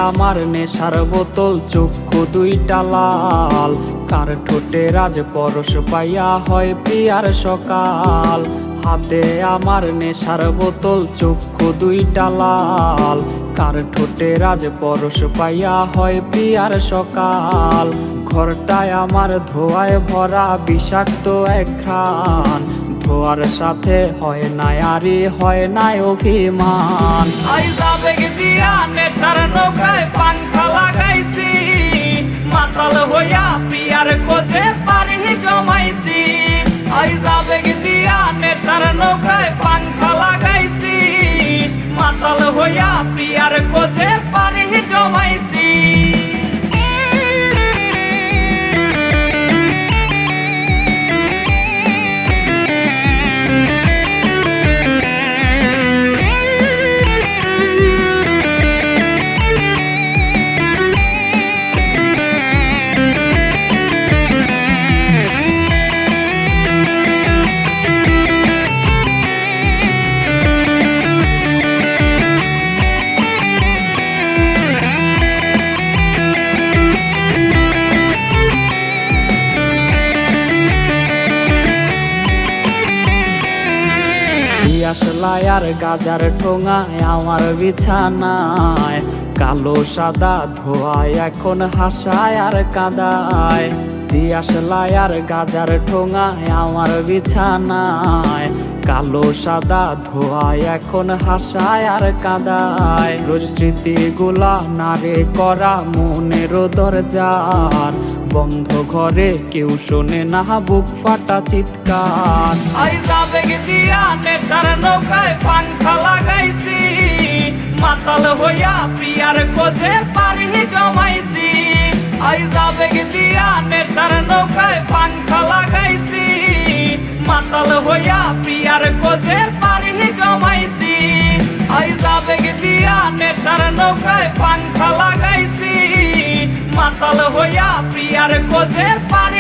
আমার নেশার বোতল, চক্ষু দুইটা লাল। কার ঠোঁটে রাজ পরশ পাইয়া হয় প্রিয়ার সকাল। হাতে আমার নেশার বোতল, চক্ষু দুইটা লাল। কার ঠোঁটে রাজ পরশ পাইয়া হয় প্রিয়ার সকাল। ঘরটায় আমার ধোঁয়ায় ভরা বিষাক্ত এক ঘ্রাণ। ধোয়ার সাথে হয় না আরে হয় না অভিমান। আবেগ দিয়া নেশার নৌকায় পাংখা লাগাইছি, মাতাল হইয়া প্রিয়ার খোঁজে পানি জমাইছি। আবেগ দিয়া নেশার নৌকায় পাংখা লাগাইছি, মাতাল হইয়া প্রিয়ার খোঁজে পানি জমাইছি। আসলাই আর গাজার ঠোঙায় আমার বিছানায়, কালো সাদা ধোয়ায় এখন হাসায় আর কাঁদায়। দিয়াশলাই আর গাজার ঠোঙায় আমার বিছানায়, কালো সাদা ধোয়ায় এখন হাসায় আর কাঁদায়। রোজ স্মৃতিগুলা নারে করা মনের দরজার, বন্ধ ঘরে কেউ শোনে না বুক ফাটা চিৎকার। আবেগ দিয়া নেশার নৌকায় পাংখা লাগাইছি, মাতাল হইয়া প্রিয়ার খোঁজে পানি জমাইছি। আবেগ দিয়া নেশার নৌকায় পাংখা লাগাইছি, মাতাল হইয়া প্রিয়ার খোঁজে পানি জমাইছি। আবেগ দিয়া নেশার নৌকায় পাংখা লাগাইছি, মাতাল হইয়া প্রিয়ার খোঁজে পানি